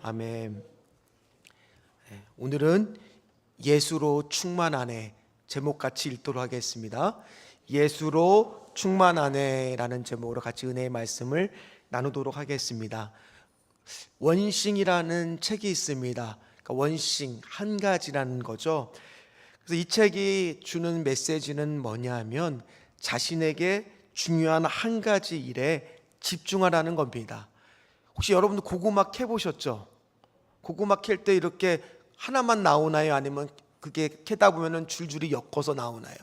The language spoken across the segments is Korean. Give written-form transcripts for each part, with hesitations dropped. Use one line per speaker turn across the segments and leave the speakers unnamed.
아멘. 오늘은 예수로 충만하네 제목 같이 읽도록 하겠습니다. 예수로 충만하네라는 제목으로 같이 은혜의 말씀을 나누도록 하겠습니다. 원싱이라는 책이 있습니다. 그러니까 원싱, 한 가지라는 거죠. 그래서 이 책이 주는 메시지는 뭐냐면 자신에게 중요한 한 가지 일에 집중하라는 겁니다. 혹시 여러분도 고구마 캐보셨죠? 고구마 캘 때 이렇게 하나만 나오나요? 아니면 그게 캐다 보면은 줄줄이 엮어서 나오나요?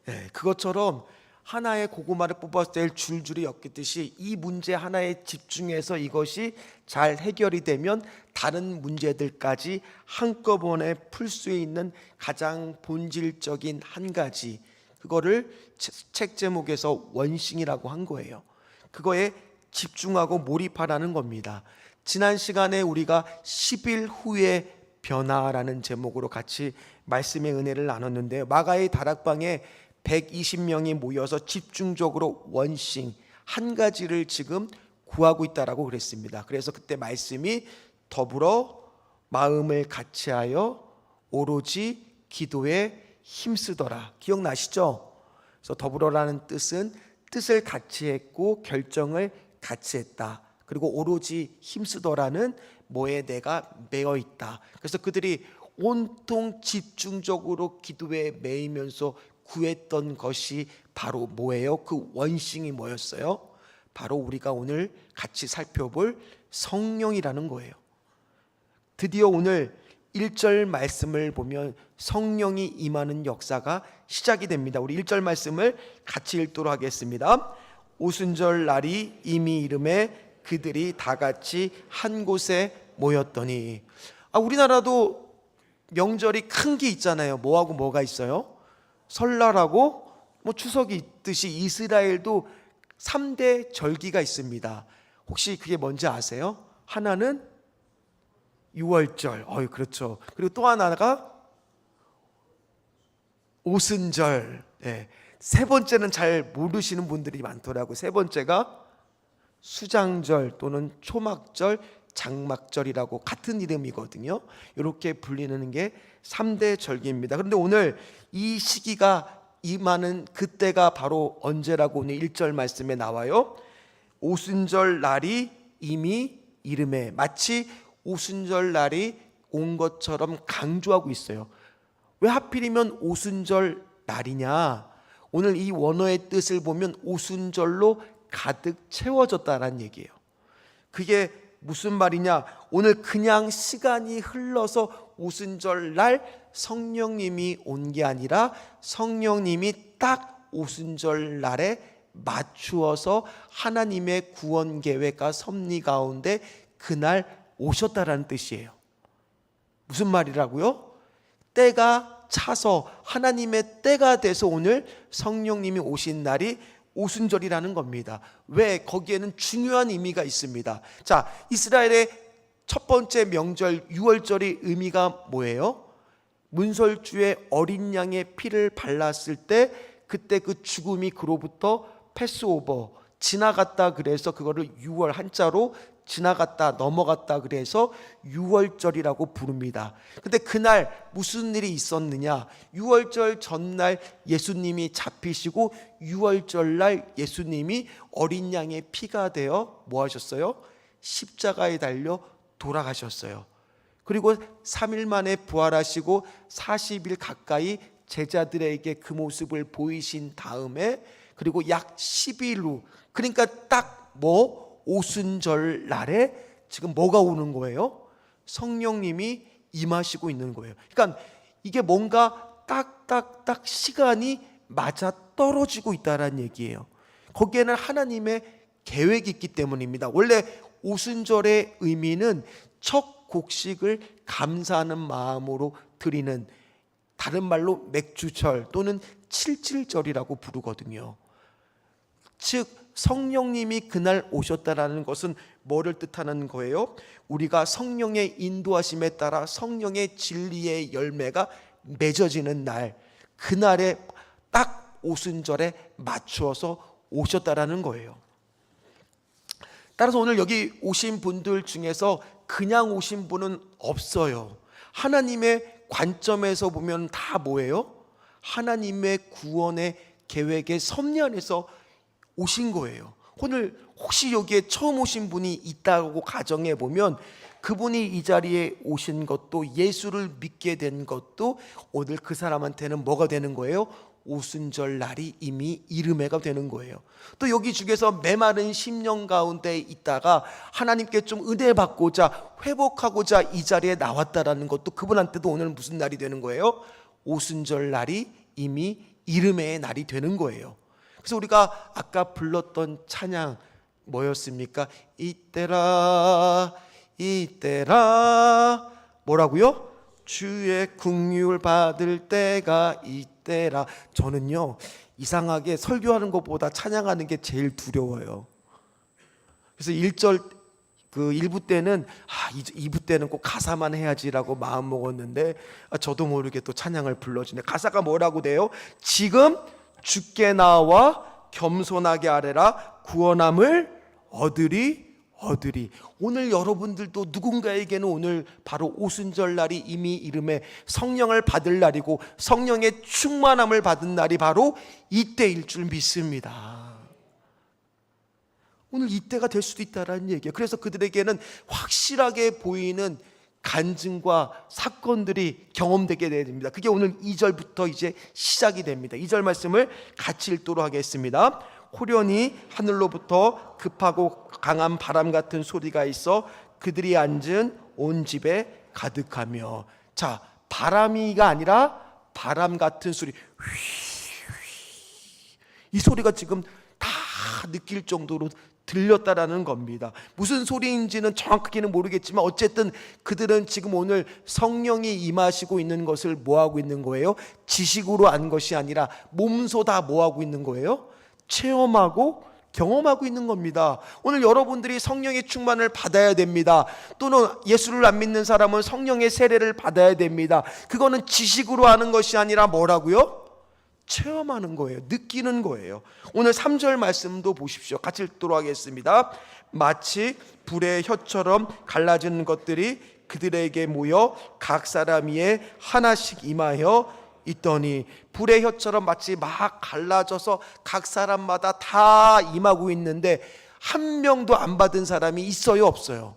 네, 그것처럼 하나의 고구마를 뽑았을 때 줄줄이 엮였듯이 이 문제 하나에 집중해서 이것이 잘 해결이 되면 다른 문제들까지 한꺼번에 풀 수 있는 가장 본질적인 한 가지, 그거를 책 제목에서 원싱이라고 한 거예요. 그거에 집중하고 몰입하라는 겁니다. 지난 시간에 우리가 10일 후의 변화라는 제목으로 같이 말씀의 은혜를 나눴는데요. 마가의 다락방에 120명이 모여서 집중적으로 원싱, 한 가지를 지금 구하고 있다라고 그랬습니다. 그래서 그때 말씀이 더불어 마음을 같이하여 오로지 기도에 힘쓰더라. 기억나시죠? 그래서 더불어라는 뜻은 뜻을 같이 했고 결정을 같이 했다. 그리고 오로지 힘쓰더라는 뭐에 내가 매여 있다. 그래서 그들이 온통 집중적으로 기도에 매이면서 구했던 것이 바로 뭐예요? 그 원싱이 뭐였어요? 바로 우리가 오늘 같이 살펴볼 성령이라는 거예요. 드디어 오늘 1절 말씀을 보면 성령이 임하는 역사가 시작이 됩니다. 우리 1절 말씀을 같이 읽도록 하겠습니다. 오순절 날이 이미 이름에 그들이 다 같이 한 곳에 모였더니, 우리나라도 명절이 큰 게 있잖아요. 뭐하고 뭐가 있어요? 설날하고 추석이 있듯이 이스라엘도 3대 절기가 있습니다. 혹시 그게 뭔지 아세요? 하나는 유월절, 그렇죠. 그리고 또 하나가 오순절. 네. 세 번째는 잘 모르시는 분들이 많더라고요. 세 번째가 수장절 또는 초막절, 장막절이라고 같은 이름이거든요. 이렇게 불리는 게 3대 절기입니다. 그런데 오늘 이 시기가 임하는 그때가 바로 언제라고 오늘 1절 말씀에 나와요. 오순절 날이 이미 이름에, 마치 오순절 날이 온 것처럼 강조하고 있어요. 왜 하필이면 오순절 날이냐? 오늘 이 원어의 뜻을 보면 오순절로 가득 채워졌다라는 얘기예요. 그게 무슨 말이냐? 오늘 그냥 시간이 흘러서 오순절 날 성령님이 온 게 아니라 성령님이 딱 오순절 날에 맞추어서 하나님의 구원 계획과 섭리 가운데 그날 오셨다라는 뜻이에요. 무슨 말이라고요? 때가 차서 하나님의 때가 돼서 오늘 성령님이 오신 날이 오순절이라는 겁니다. 왜? 거기에는 중요한 의미가 있습니다. 자, 이스라엘의 첫 번째 명절 유월절의 의미가 뭐예요? 문설주에 어린 양의 피를 발랐을 때 그때 그 죽음이 그로부터 패스오버, 지나갔다, 그래서 그거를 유월 한자로 지나갔다, 넘어갔다, 그래서 유월절이라고 부릅니다. 근데 그날 무슨 일이 있었느냐? 유월절 전날 예수님이 잡히시고 유월절 날 예수님이 어린 양의 피가 되어 뭐 하셨어요? 십자가에 달려 돌아가셨어요. 그리고 3일 만에 부활하시고 40일 가까이 제자들에게 그 모습을 보이신 다음에, 그리고 약 10일 후, 그러니까 딱 오순절 날에 지금 뭐가 오는 거예요? 성령님이 임하시고 있는 거예요. 그러니까 이게 뭔가 딱딱딱 시간이 맞아 떨어지고 있다는 얘기예요. 거기에는 하나님의 계획이 있기 때문입니다. 원래 오순절의 의미는 첫 곡식을 감사하는 마음으로 드리는, 다른 말로 맥주절 또는 칠칠절이라고 부르거든요. 즉 성령님이 그날 오셨다라는 것은 뭐를 뜻하는 거예요? 우리가 성령의 인도하심에 따라 성령의 진리의 열매가 맺어지는 날, 그날에 딱 오순절에 맞추어서 오셨다라는 거예요. 따라서 오늘 여기 오신 분들 중에서 그냥 오신 분은 없어요. 하나님의 관점에서 보면 다 뭐예요? 하나님의 구원의 계획의 섭리 안에서 오신 거예요. 오늘 혹시 여기에 처음 오신 분이 있다고 가정해 보면 그분이 이 자리에 오신 것도, 예수를 믿게 된 것도 오늘 그 사람한테는 뭐가 되는 거예요? 오순절 날이 이미 이름해가 되는 거예요. 또 여기 중에서 메마른 심령 가운데 있다가 하나님께 좀 은혜 받고자, 회복하고자 이 자리에 나왔다라는 것도 그분한테도 오늘 무슨 날이 되는 거예요? 오순절 날이 이미 이름의 날이 되는 거예요. 그래서 우리가 아까 불렀던 찬양 뭐였습니까? 이때라 이때라, 뭐라고요? 주의 긍휼 받을 때가 이때라. 저는요, 이상하게 설교하는 것보다 찬양하는 게 제일 두려워요. 그래서 1절 그 1부 때는 2부 때는 꼭 가사만 해야지라고 마음 먹었는데 저도 모르게 또 찬양을 불러주네. 가사가 뭐라고 돼요? 지금 주께 나와 겸손하게 아뢰라, 구원함을 얻으리. 오늘 여러분들도 누군가에게는 오늘 바로 오순절 날이 이미 이름에 성령을 받을 날이고 성령의 충만함을 받은 날이 바로 이때일 줄 믿습니다. 오늘 이때가 될 수도 있다라는 얘기예요. 그래서 그들에게는 확실하게 보이는 간증과 사건들이 경험되게 됩니다. 그게 오늘 2절부터 이제 시작이 됩니다. 2절 말씀을 같이 읽도록 하겠습니다. 호련히 하늘로부터 급하고 강한 바람 같은 소리가 있어 그들이 앉은 온 집에 가득하며. 자, 바람이가 아니라 바람 같은 소리, 이 소리가 지금 다 느낄 정도로 들렸다라는 겁니다. 무슨 소리인지는 정확하게는 모르겠지만 어쨌든 그들은 지금 오늘 성령이 임하시고 있는 것을 뭐하고 있는 거예요? 지식으로 아는 것이 아니라 몸소 다 뭐하고 있는 거예요? 체험하고 경험하고 있는 겁니다. 오늘 여러분들이 성령의 충만을 받아야 됩니다. 또는 예수를 안 믿는 사람은 성령의 세례를 받아야 됩니다. 그거는 지식으로 아는 것이 아니라 뭐라고요? 체험하는 거예요. 느끼는 거예요. 오늘 3절 말씀도 보십시오. 같이 읽도록 하겠습니다. 마치 불의 혀처럼 갈라진 것들이 그들에게 모여 각 사람 위에 하나씩 임하여 있더니. 불의 혀처럼 마치 막 갈라져서 각 사람마다 다 임하고 있는데 한 명도 안 받은 사람이 있어요, 없어요?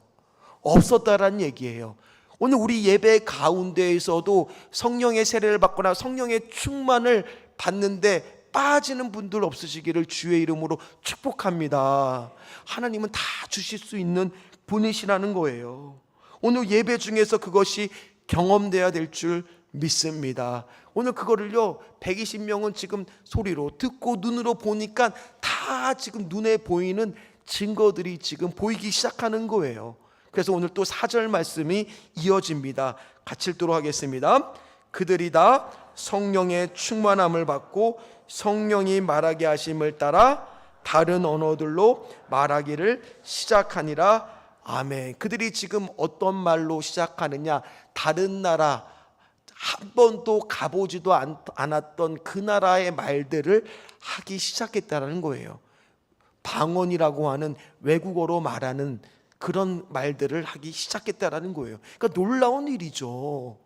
없었다라는 얘기예요. 오늘 우리 예배 가운데에서도 성령의 세례를 받거나 성령의 충만을 받는데 빠지는 분들 없으시기를 주의 이름으로 축복합니다. 하나님은 다 주실 수 있는 분이시라는 거예요. 오늘 예배 중에서 그것이 경험돼야 될 줄 믿습니다. 오늘 그거를요, 120명은 지금 소리로 듣고 눈으로 보니까 다 지금 눈에 보이는 증거들이 지금 보이기 시작하는 거예요. 그래서 오늘 또 4절 말씀이 이어집니다. 같이 읽도록 하겠습니다. 그들이 다 성령의 충만함을 받고 성령이 말하게 하심을 따라 다른 언어들로 말하기를 시작하니라. 아멘. 그들이 지금 어떤 말로 시작하느냐? 다른 나라, 한 번도 가보지도 않았던 그 나라의 말들을 하기 시작했다는 거예요. 방언이라고 하는 외국어로 말하는 그런 말들을 하기 시작했다는 거예요. 그러니까 놀라운 일이죠.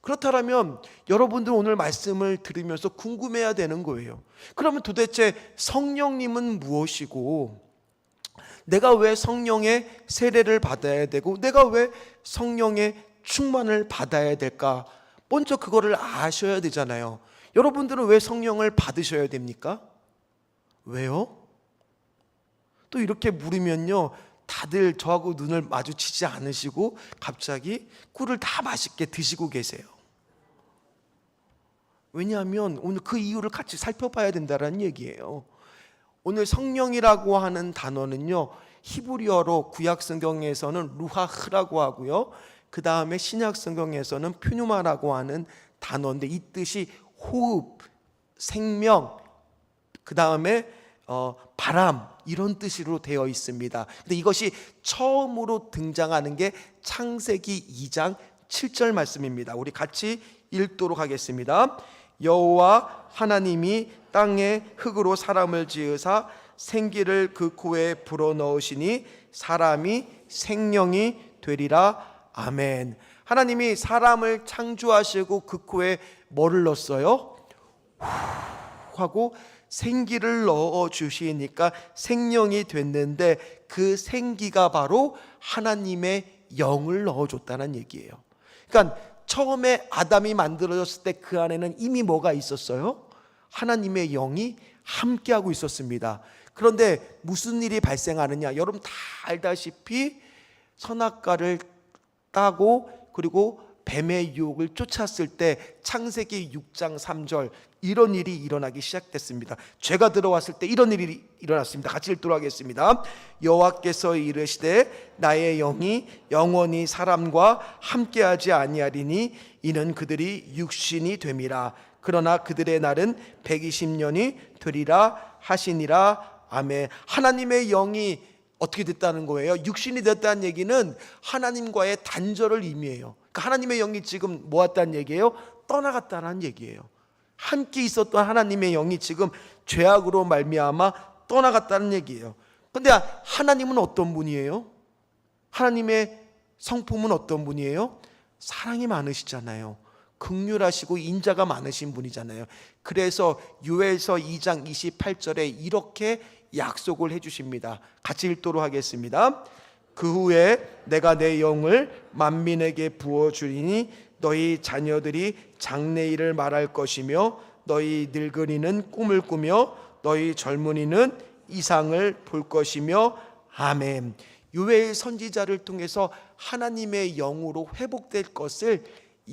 그렇다면 여러분들 오늘 말씀을 들으면서 궁금해야 되는 거예요. 그러면 도대체 성령님은 무엇이고, 내가 왜 성령의 세례를 받아야 되고, 내가 왜 성령의 충만을 받아야 될까? 먼저 그거를 아셔야 되잖아요. 여러분들은 왜 성령을 받으셔야 됩니까? 왜요? 또 이렇게 물으면요, 다들 저하고 눈을 마주치지 않으시고 갑자기 꿀을 다 맛있게 드시고 계세요. 왜냐하면 오늘 그 이유를 같이 살펴봐야 된다는 얘기예요. 오늘 성령이라고 하는 단어는요, 히브리어로 구약 성경에서는 루하흐라고 하고요, 그 다음에 신약 성경에서는 퓨뉴마라고 하는 단어인데 이 뜻이 호흡, 생명, 그 다음에 바람, 이런 뜻으로 되어 있습니다. 근데 이것이 처음으로 등장하는 게 창세기 2장 7절 말씀입니다. 우리 같이 읽도록 하겠습니다. 여호와 하나님이 땅에 흙으로 사람을 지으사 생기를 그 코에 불어넣으시니 사람이 생명이 되리라. 아멘. 하나님이 사람을 창조하시고 그 코에 뭐를 넣었어요? 후 하고 생기를 넣어 주시니까 생명이 됐는데, 그 생기가 바로 하나님의 영을 넣어 줬다는 얘기예요. 그러니까 처음에 아담이 만들어졌을 때 그 안에는 이미 뭐가 있었어요? 하나님의 영이 함께하고 있었습니다. 그런데 무슨 일이 발생하느냐? 여러분 다 알다시피 선악과를 따고 그리고 뱀의 유혹을 쫓았을 때 창세기 6장 3절 이런 일이 일어나기 시작됐습니다. 죄가 들어왔을 때 이런 일이 일어났습니다. 같이 읽도록 하겠습니다. 여호와께서 이르시되 나의 영이 영원히 사람과 함께하지 아니하리니 이는 그들이 육신이 됨이라. 그러나 그들의 날은 120년이 되리라 하시니라. 아멘. 하나님의 영이 어떻게 됐다는 거예요? 육신이 됐다는 얘기는 하나님과의 단절을 의미해요. 그러니까 하나님의 영이 지금 모았다는 얘기예요? 떠나갔다는 얘기예요. 함께 있었던 하나님의 영이 지금 죄악으로 말미암아 떠나갔다는 얘기예요. 그런데 하나님은 어떤 분이에요? 하나님의 성품은 어떤 분이에요? 사랑이 많으시잖아요. 긍휼하시고 인자가 많으신 분이잖아요. 그래서 요엘서 2장 28절에 이렇게 약속을 해주십니다. 같이 읽도록 하겠습니다. 그 후에 내가 내 영을 만민에게 부어주리니 너희 자녀들이 장래일을 말할 것이며 너희 늙은이는 꿈을 꾸며 너희 젊은이는 이상을 볼 것이며. 아멘. 요엘 선지자를 통해서 하나님의 영으로 회복될 것을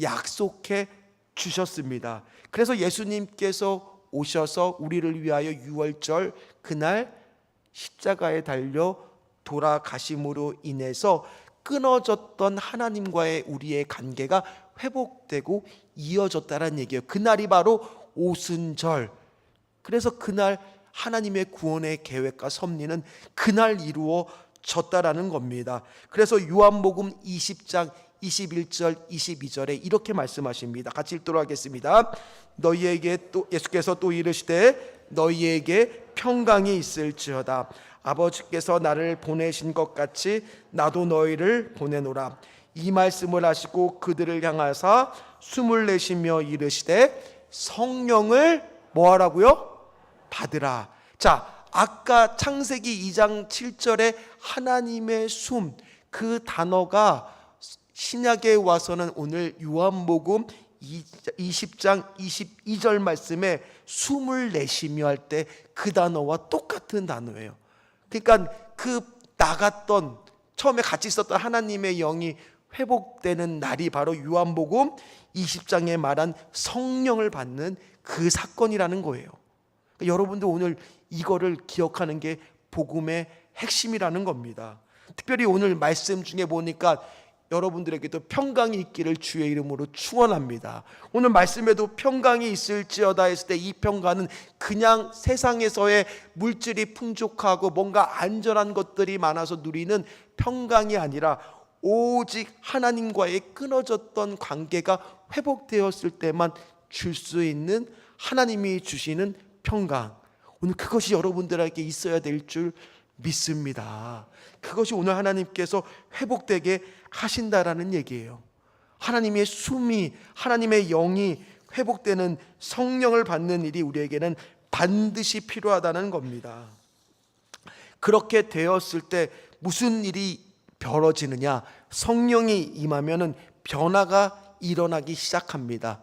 약속해 주셨습니다. 그래서 예수님께서 오셔서 우리를 위하여 유월절 그날 십자가에 달려 돌아가심으로 인해서 끊어졌던 하나님과의 우리의 관계가 회복되고 이어졌다는 얘기예요. 그날이 바로 오순절. 그래서 그날 하나님의 구원의 계획과 섭리는 그날 이루어졌다라는 겁니다. 그래서 요한복음 20장 21절 22절에 이렇게 말씀하십니다. 같이 읽도록 하겠습니다. 너희에게 또 예수께서 또 이르시되 너희에게 평강이 있을지어다. 아버지께서 나를 보내신 것 같이 나도 너희를 보내노라. 이 말씀을 하시고 그들을 향하사 숨을 내쉬며 이르시되 성령을 뭐하라고요? 받으라. 자, 아까 창세기 2장 7절에 하나님의 숨, 그 단어가 신약에 와서는 오늘 요한복음 20장 22절 말씀에 숨을 내쉬며 할 때 그 단어와 똑같은 단어예요. 그러니까 그 나갔던 처음에 같이 있었던 하나님의 영이 회복되는 날이 바로 요한복음 20장에 말한 성령을 받는 그 사건이라는 거예요. 그러니까 여러분들 오늘 이거를 기억하는 게 복음의 핵심이라는 겁니다. 특별히 오늘 말씀 중에 보니까 여러분들에게도 평강이 있기를 주의 이름으로 축원합니다. 오늘 말씀에도 평강이 있을지어다 했을 때 이 평강은 그냥 세상에서의 물질이 풍족하고 뭔가 안전한 것들이 많아서 누리는 평강이 아니라 오직 하나님과의 끊어졌던 관계가 회복되었을 때만 줄 수 있는 하나님이 주시는 평강. 오늘 그것이 여러분들에게 있어야 될 줄 믿습니다. 그것이 오늘 하나님께서 회복되게 하신다라는 얘기예요. 하나님의 숨이, 하나님의 영이 회복되는 성령을 받는 일이 우리에게는 반드시 필요하다는 겁니다. 그렇게 되었을 때 무슨 일이 벌어지느냐? 성령이 임하면은 변화가 일어나기 시작합니다.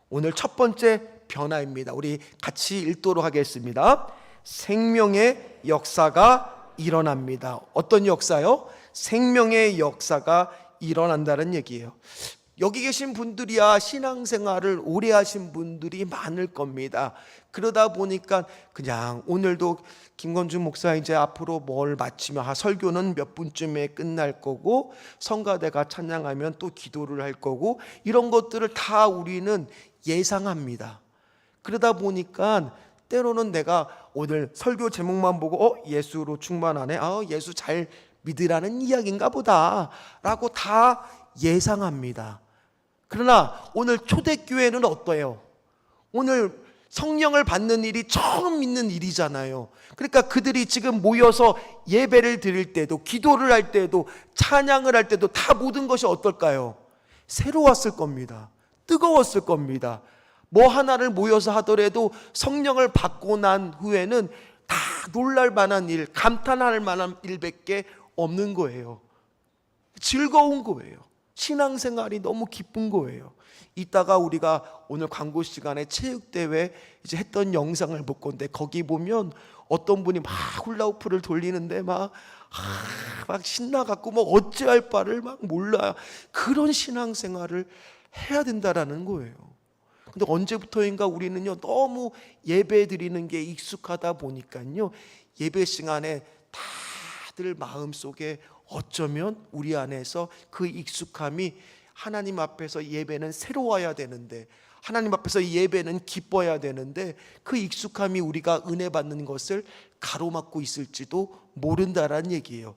오늘 첫 번째 변화입니다. 우리 같이 읽도록 하겠습니다. 생명의 역사가 일어납니다. 어떤 역사요? 생명의 역사가 일어난다는 얘기예요. 여기 계신 분들이야 신앙생활을 오래 하신 분들이 많을 겁니다. 그러다 보니까 그냥 오늘도 김건준 목사 이제 앞으로 뭘 마치며 설교는 몇 분쯤에 끝날 거고 성가대가 찬양하면 또 기도를 할 거고 이런 것들을 다 우리는 예상합니다. 그러다 보니까 때로는 내가 오늘 설교 제목만 보고 예수로 충만하네, 예수 잘 믿으라는 이야기인가 보다 라고 다 예상합니다. 그러나 오늘 초대교회는 어때요? 오늘 성령을 받는 일이 처음 있는 일이잖아요. 그러니까 그들이 지금 모여서 예배를 드릴 때도, 기도를 할 때도, 찬양을 할 때도 다 모든 것이 어떨까요? 새로웠을 겁니다. 뜨거웠을 겁니다. 뭐 하나를 모여서 하더라도 성령을 받고 난 후에는 다 놀랄 만한 일, 감탄할 만한 일밖에 없는 거예요. 즐거운 거예요. 신앙생활이 너무 기쁜 거예요. 이따가 우리가 오늘 광고 시간에 체육대회 이제 했던 영상을 볼 건데, 거기 보면 어떤 분이 막 훌라후프를 돌리는데 막 신나갖고 뭐 어찌할 바를 막 몰라요. 그런 신앙생활을 해야 된다라는 거예요. 근데 언제부터인가 우리는요, 너무 예배 드리는 게 익숙하다 보니까요, 예배 시간에 다들 마음속에 어쩌면 우리 안에서 그 익숙함이, 하나님 앞에서 예배는 새로워야 되는데, 하나님 앞에서 예배는 기뻐야 되는데, 그 익숙함이 우리가 은혜 받는 것을 가로막고 있을지도 모른다라는 얘기예요.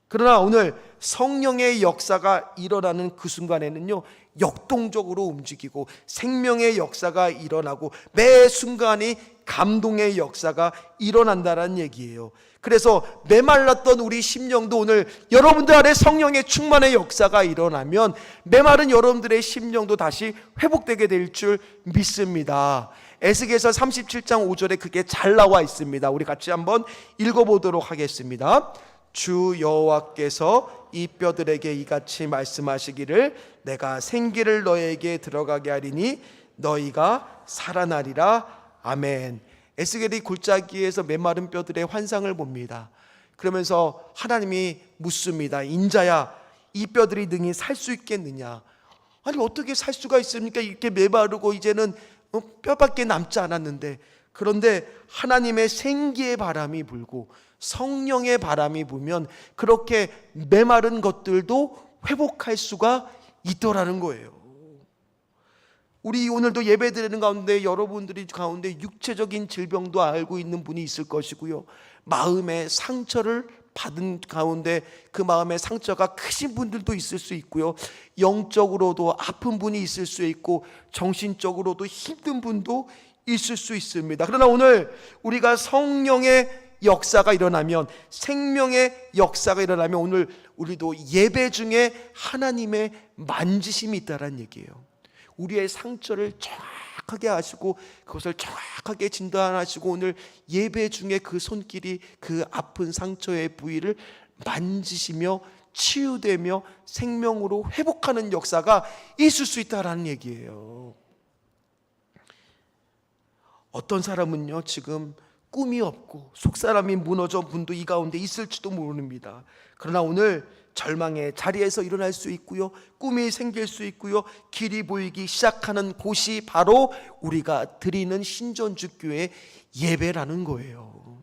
그러나 오늘 성령의 역사가 일어나는 그 순간에는요, 역동적으로 움직이고 생명의 역사가 일어나고 매 순간이 감동의 역사가 일어난다는 얘기예요. 그래서 메말랐던 우리 심령도 오늘 여러분들 안에 성령의 충만의 역사가 일어나면 메마른 여러분들의 심령도 다시 회복되게 될 줄 믿습니다. 에스겔서 37장 5절에 그게 잘 나와 있습니다. 우리 같이 한번 읽어보도록 하겠습니다. 주 여호와께서 이 뼈들에게 이같이 말씀하시기를, 내가 생기를 너에게 들어가게 하리니 너희가 살아나리라. 아멘. 에스겔이 골짜기에서 메마른 뼈들의 환상을 봅니다. 그러면서 하나님이 묻습니다. 인자야, 이 뼈들이 능히 살 수 있겠느냐? 아니, 어떻게 살 수가 있습니까? 이렇게 메마르고 이제는 뼈밖에 남지 않았는데. 그런데 하나님의 생기의 바람이 불고 성령의 바람이 불면 그렇게 메마른 것들도 회복할 수가 있더라는 거예요. 우리 오늘도 예배 드리는 가운데 여러분들이 가운데 육체적인 질병도 앓고 있는 분이 있을 것이고요, 마음의 상처를 받은 가운데 그 마음의 상처가 크신 분들도 있을 수 있고요, 영적으로도 아픈 분이 있을 수 있고 정신적으로도 힘든 분도 있을 수 있습니다. 그러나 오늘 우리가 성령의 역사가 일어나면, 생명의 역사가 일어나면 오늘 우리도 예배 중에 하나님의 만지심이 있다는 얘기예요. 우리의 상처를 정확하게 아시고 그것을 정확하게 진단하시고 오늘 예배 중에 그 손길이 그 아픈 상처의 부위를 만지시며 치유되며 생명으로 회복하는 역사가 있을 수 있다는 얘기예요. 어떤 사람은요, 지금 꿈이 없고 속사람이 무너져 분도 이 가운데 있을지도 모릅니다. 그러나 오늘 절망의 자리에서 일어날 수 있고요, 꿈이 생길 수 있고요, 길이 보이기 시작하는 곳이 바로 우리가 드리는 신전주교의 예배라는 거예요.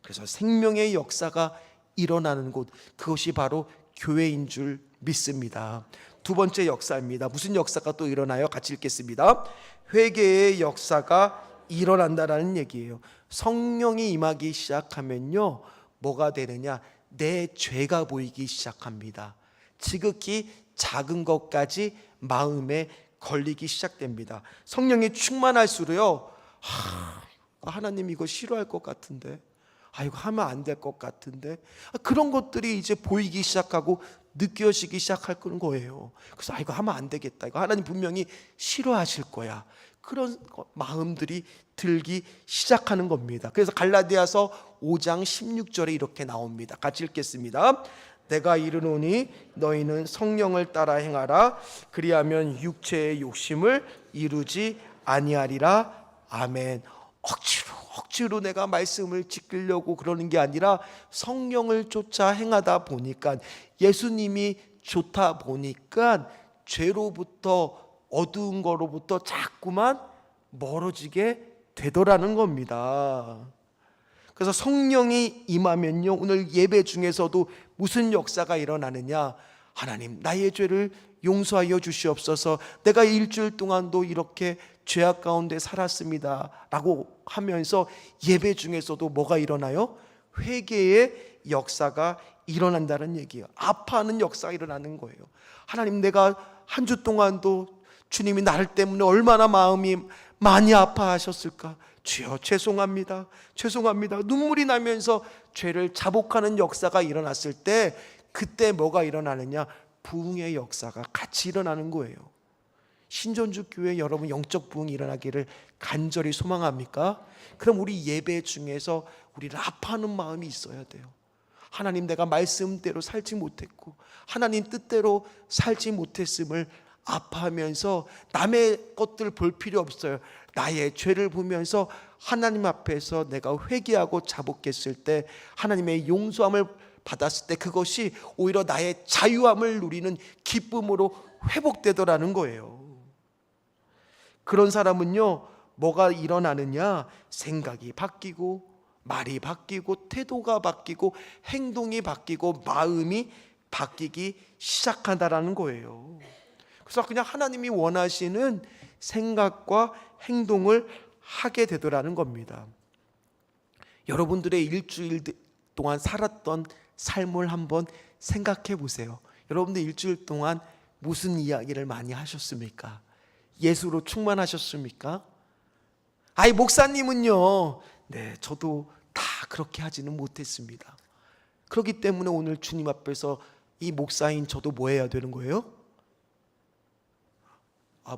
그래서 생명의 역사가 일어나는 곳, 그것이 바로 교회인 줄 믿습니다. 두 번째 역사입니다. 무슨 역사가 또 일어나요? 같이 읽겠습니다. 회개의 역사가 일어난다라는 얘기예요. 성령이 임하기 시작하면요, 뭐가 되느냐? 내 죄가 보이기 시작합니다. 지극히 작은 것까지 마음에 걸리기 시작됩니다. 성령이 충만할수록요, 하나님 이거 싫어할 것 같은데, 이거 하면 안 될 것 같은데, 그런 것들이 이제 보이기 시작하고 느껴지기 시작할 거예요. 그래서 이거 하면 안 되겠다, 이거 하나님 분명히 싫어하실 거야, 그런 마음들이 들기 시작하는 겁니다. 그래서 갈라디아서 5장 16절에 이렇게 나옵니다. 같이 읽겠습니다. 내가 이르노니 너희는 성령을 따라 행하라. 그리하면 육체의 욕심을 이루지 아니하리라. 아멘. 억지로 내가 말씀을 지키려고 그러는 게 아니라 성령을 쫓아 행하다 보니까, 예수님이 좋다 보니까 죄로부터, 어두운 거로부터 자꾸만 멀어지게 되더라는 겁니다. 그래서 성령이 임하면요, 오늘 예배 중에서도 무슨 역사가 일어나느냐? 하나님, 나의 죄를 용서하여 주시옵소서. 내가 일주일 동안도 이렇게 죄악 가운데 살았습니다 라고 하면서 예배 중에서도 뭐가 일어나요? 회개의 역사가 일어난다는 얘기예요. 아파하는 역사가 일어나는 거예요. 하나님, 내가 한 주 동안도 주님이 나를 때문에 얼마나 마음이 많이 아파하셨을까? 주여 죄송합니다. 죄송합니다. 눈물이 나면서 죄를 자복하는 역사가 일어났을 때 그때 뭐가 일어나느냐? 부흥의 역사가 같이 일어나는 거예요. 신전주 교회 여러분 영적 부흥이 일어나기를 간절히 소망합니까? 그럼 우리 예배 중에서 우리를 아파하는 마음이 있어야 돼요. 하나님, 내가 말씀대로 살지 못했고 하나님 뜻대로 살지 못했음을 아파하면서 남의 것들 볼 필요 없어요. 나의 죄를 보면서 하나님 앞에서 내가 회개하고 자복했을 때, 하나님의 용서함을 받았을 때 그것이 오히려 나의 자유함을 누리는 기쁨으로 회복되더라는 거예요. 그런 사람은요, 뭐가 일어나느냐? 생각이 바뀌고 말이 바뀌고 태도가 바뀌고 행동이 바뀌고 마음이 바뀌기 시작한다라는 거예요. 그래서 그냥 하나님이 원하시는 생각과 행동을 하게 되더라는 겁니다. 여러분들의 일주일 동안 살았던 삶을 한번 생각해 보세요. 여러분들 일주일 동안 무슨 이야기를 많이 하셨습니까? 예수로 충만하셨습니까? 아이, 목사님은요, 네, 저도 다 그렇게 하지는 못했습니다. 그렇기 때문에 오늘 주님 앞에서 이 목사인 저도 뭐 해야 되는 거예요?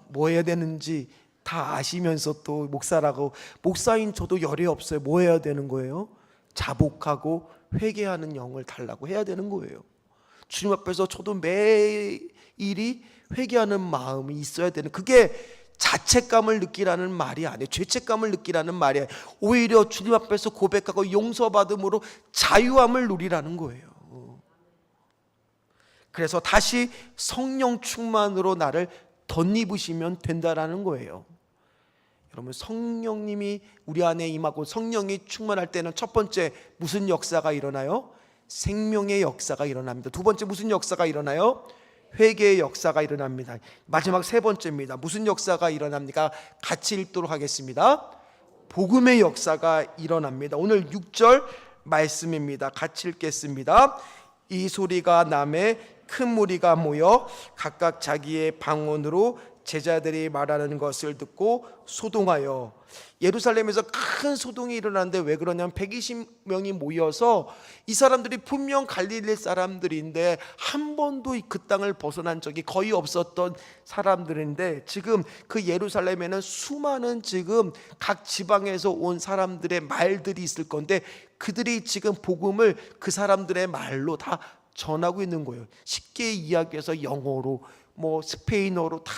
뭐 해야 되는지 다 아시면서 또 목사라고, 목사인 저도 열이 없어요. 뭐 해야 되는 거예요? 자복하고 회개하는 영을 달라고 해야 되는 거예요. 주님 앞에서 저도 매일이 회개하는 마음이 있어야 되는, 그게 자책감을 느끼라는 말이 아니에요. 죄책감을 느끼라는 말이 아니에요. 오히려 주님 앞에서 고백하고 용서받음으로 자유함을 누리라는 거예요. 그래서 다시 성령 충만으로 나를 덧입으시면 된다라는 거예요. 여러분, 성령님이 우리 안에 임하고 성령이 충만할 때는 첫 번째 무슨 역사가 일어나요? 생명의 역사가 일어납니다. 두 번째 무슨 역사가 일어나요? 회개의 역사가 일어납니다. 마지막 세 번째입니다. 무슨 역사가 일어납니까? 같이 읽도록 하겠습니다. 복음의 역사가 일어납니다. 오늘 6절 말씀입니다. 같이 읽겠습니다. 이 소리가 남에 큰 무리가 모여 각각 자기의 방언으로 제자들이 말하는 것을 듣고 소동하여, 예루살렘에서 큰 소동이 일어났는데 왜 그러냐면 120명이 모여서, 이 사람들이 분명 갈릴리 사람들인데 한 번도 그 땅을 벗어난 적이 거의 없었던 사람들인데, 지금 그 예루살렘에는 수많은 지금 각 지방에서 온 사람들의 말들이 있을 건데, 그들이 지금 복음을 그 사람들의 말로 다 전하고 있는 거예요. 쉽게 이야기해서 영어로, 스페인어로 다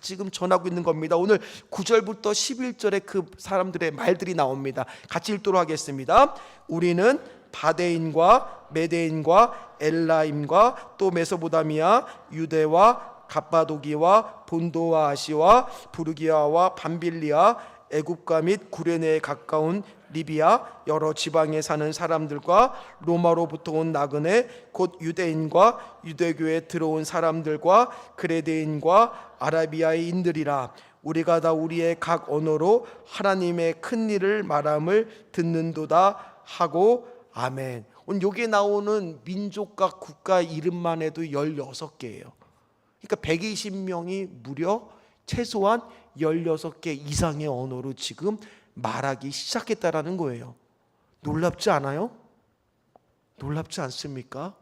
지금 전하고 있는 겁니다. 오늘 9절부터 11절에 그 사람들의 말들이 나옵니다. 같이 읽도록 하겠습니다. 우리는 바데인과 메데인과 엘라임과 또 메소보다미아, 유대와 갑바도기와 본도와 아시와 부르기아와 밤빌리아, 애굽과 및 구레네에 가까운 리비아, 여러 지방에 사는 사람들과 로마로부터 온 나그네 곧 유대인과 유대교에 들어온 사람들과 그레데인과 아라비아인들이라, 우리가 다 우리의 각 언어로 하나님의 큰 일을 말함을 듣는도다 하고 아멘. 오늘 여기에 나오는 민족과 국가 이름만 해도 16개예요. 그러니까 120명이 무려 최소한 16개 이상의 언어로 지금 말하기 시작했다라는 거예요. 놀랍지 않아요? 놀랍지 않습니까?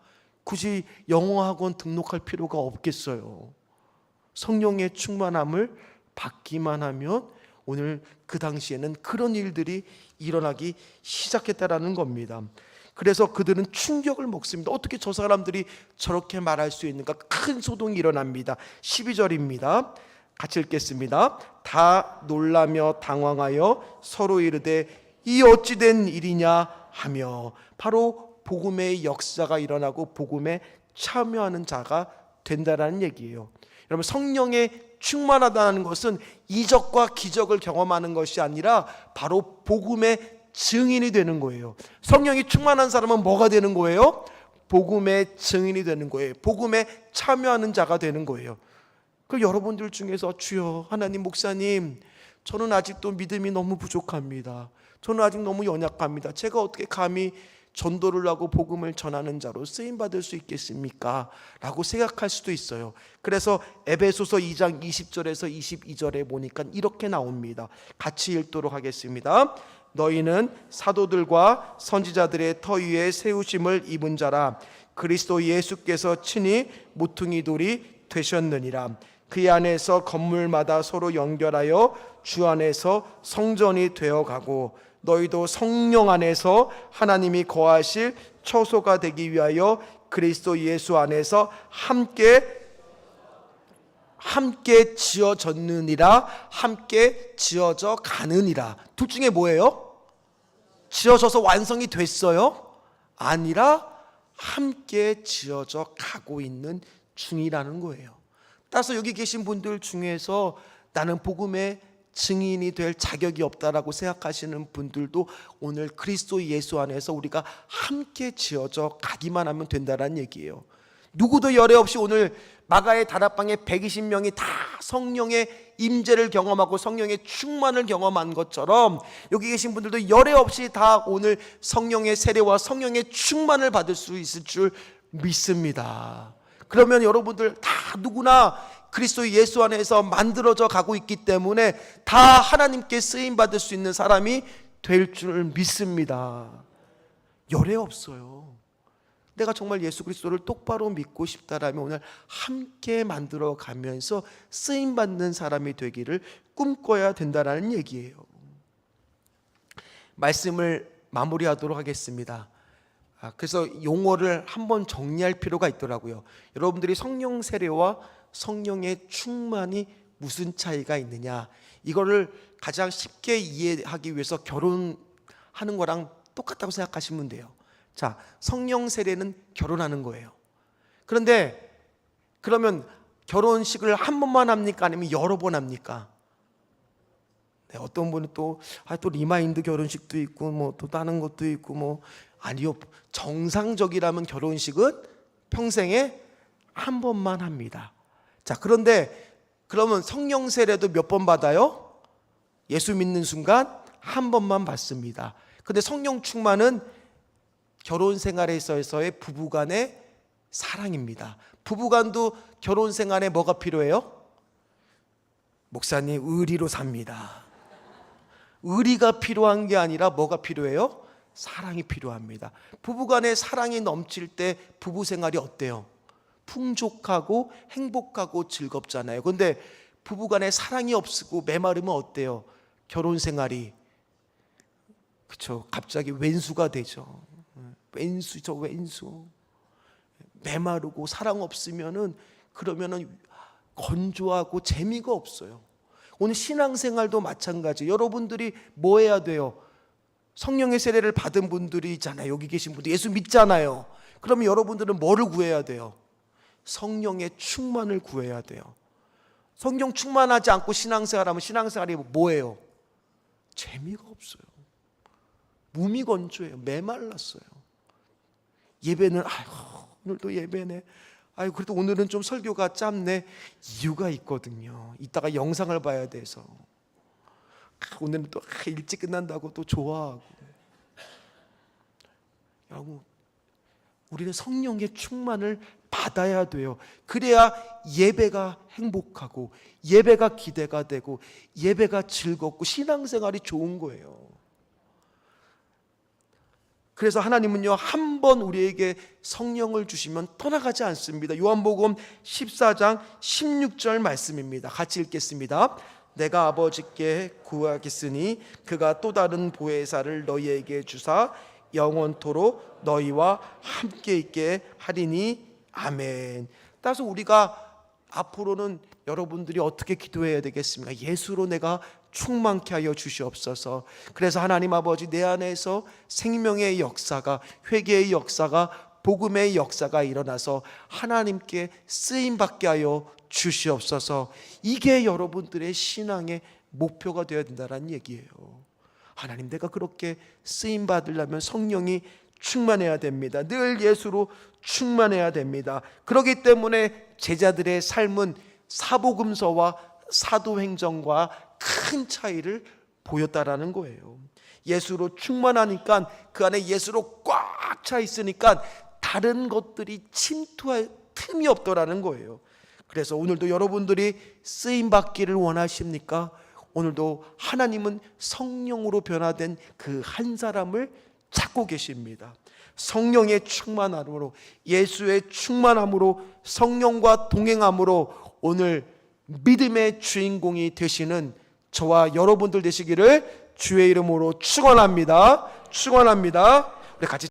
굳이 영어 학원 등록할 필요가 없겠어요. 성령의 충만함을 받기만 하면 오늘 그 당시에는 그런 일들이 일어나기 시작했다라는 겁니다. 그래서 그들은 충격을 먹습니다. 어떻게 저 사람들이 저렇게 말할 수 있는가? 큰 소동이 일어납니다. 12절입니다. 같이 읽겠습니다. 다 놀라며 당황하여 서로 이르되 이 어찌 된 일이냐 하며, 바로 복음의 역사가 일어나고 복음에 참여하는 자가 된다라는 얘기예요. 여러분, 성령에 충만하다는 것은 이적과 기적을 경험하는 것이 아니라 바로 복음의 증인이 되는 거예요. 성령이 충만한 사람은 뭐가 되는 거예요? 복음의 증인이 되는 거예요. 복음에 참여하는 자가 되는 거예요. 그 여러분들 중에서 주여, 하나님, 목사님, 저는 아직도 믿음이 너무 부족합니다. 저는 아직 너무 연약합니다. 제가 어떻게 감히 전도를 하고 복음을 전하는 자로 쓰임받을 수 있겠습니까? 라고 생각할 수도 있어요. 그래서 에베소서 2장 20절에서 22절에 보니까 이렇게 나옵니다. 같이 읽도록 하겠습니다. 너희는 사도들과 선지자들의 터 위에 세우심을 입은 자라. 그리스도 예수께서 친히 모퉁이 돌이 되셨느니라. 그 안에서 건물마다 서로 연결하여 주 안에서 성전이 되어가고 너희도 성령 안에서 하나님이 거하실 처소가 되기 위하여 그리스도 예수 안에서 함께 지어졌느니라. 함께 지어져 가느니라. 둘 중에 뭐예요? 지어져서 완성이 됐어요? 아니라 함께 지어져 가고 있는 중이라는 거예요. 따라서 여기 계신 분들 중에서 나는 복음의 증인이 될 자격이 없다라고 생각하시는 분들도 오늘 그리스도 예수 안에서 우리가 함께 지어져 가기만 하면 된다는 얘기예요. 누구도 열애 없이 오늘 마가의 다락방에 120명이 다 성령의 임재를 경험하고 성령의 충만을 경험한 것처럼 여기 계신 분들도 열애 없이 다 오늘 성령의 세례와 성령의 충만을 받을 수 있을 줄 믿습니다. 그러면 여러분들 다 누구나 그리스도 예수 안에서 만들어져 가고 있기 때문에 다 하나님께 쓰임받을 수 있는 사람이 될 줄 믿습니다. 열애 없어요. 내가 정말 예수 그리스도를 똑바로 믿고 싶다라면 오늘 함께 만들어 가면서 쓰임받는 사람이 되기를 꿈꿔야 된다는 얘기예요. 말씀을 마무리하도록 하겠습니다. 그래서 용어를 한번 정리할 필요가 있더라고요. 여러분들이 성령 세례와 성령의 충만이 무슨 차이가 있느냐, 이거를 가장 쉽게 이해하기 위해서 결혼하는 거랑 똑같다고 생각하시면 돼요. 자, 성령 세례는 결혼하는 거예요. 그런데 그러면 결혼식을 한 번만 합니까? 아니면 여러 번 합니까? 네, 어떤 분은 또 리마인드 결혼식도 있고 뭐 또 다른 것도 있고 뭐 아니요. 정상적이라면 결혼식은 평생에 한 번만 합니다. 자, 그런데 그러면 성령 세례도 몇 번 받아요? 예수 믿는 순간 한 번만 받습니다. 근데 성령 충만은 결혼 생활에 있어서의 부부간의 사랑입니다. 부부간도 결혼 생활에 뭐가 필요해요? 목사님, 의리로 삽니다. 의리가 필요한 게 아니라 뭐가 필요해요? 사랑이 필요합니다. 부부간의 사랑이 넘칠 때 부부 생활이 어때요? 풍족하고 행복하고 즐겁잖아요. 그런데 부부간에 사랑이 없고 메마르면 어때요? 결혼 생활이 그렇죠. 갑자기 왼수가 되죠. 왼수 메마르고 사랑 없으면은 그러면은 건조하고 재미가 없어요. 오늘 신앙생활도 마찬가지. 여러분들이 뭐 해야 돼요? 성령의 세례를 받은 분들이 있잖아요. 여기 계신 분들 예수 믿잖아요. 그러면 여러분들은 뭐를 구해야 돼요? 성령의 충만을 구해야 돼요. 성령 충만하지 않고 신앙생활하면 신앙생활이 뭐예요? 재미가 없어요. 무미건조해요. 메말랐어요. 예배는 오늘도 예배네. 그래도 오늘은 좀 설교가 짧네. 이유가 있거든요. 이따가 영상을 봐야 돼서. 오늘은 또 일찍 끝난다고 또 좋아하고. 여러분, 우리는 성령의 충만을 받아야 돼요. 그래야 예배가 행복하고 예배가 기대가 되고 예배가 즐겁고 신앙생활이 좋은 거예요. 그래서 하나님은요, 한 번 우리에게 성령을 주시면 떠나가지 않습니다. 요한복음 14장 16절 말씀입니다. 같이 읽겠습니다. 내가 아버지께 구하겠으니 그가 또 다른 보혜사를 너희에게 주사 영원토록 너희와 함께 있게 하리니 아멘. 따라서 우리가 앞으로는 여러분들이 어떻게 기도해야 되겠습니까? 예수로 내가 충만케 하여 주시옵소서. 그래서 하나님 아버지, 내 안에서 생명의 역사가, 회개의 역사가, 복음의 역사가 일어나서 하나님께 쓰임받게 하여 주시옵소서. 이게 여러분들의 신앙의 목표가 되어야 된다는 얘기예요. 하나님, 내가 그렇게 쓰임받으려면 성령이 충만해야 됩니다. 늘 예수로 충만해야 됩니다. 그렇기 때문에 제자들의 삶은 사복음서와 사도행전과 큰 차이를 보였다라는 거예요. 예수로 충만하니까 그 안에 예수로 꽉 꽉 차 있으니까 다른 것들이 침투할 틈이 없더라는 거예요. 그래서 오늘도 여러분들이 쓰임 받기를 원하십니까? 오늘도 하나님은 성령으로 변화된 그 한 사람을 찾고 계십니다. 성령의 충만함으로, 예수의 충만함으로, 성령과 동행함으로 오늘 믿음의 주인공이 되시는 저와 여러분들 되시기를 주의 이름으로 축원합니다. 축원합니다. 우리 같이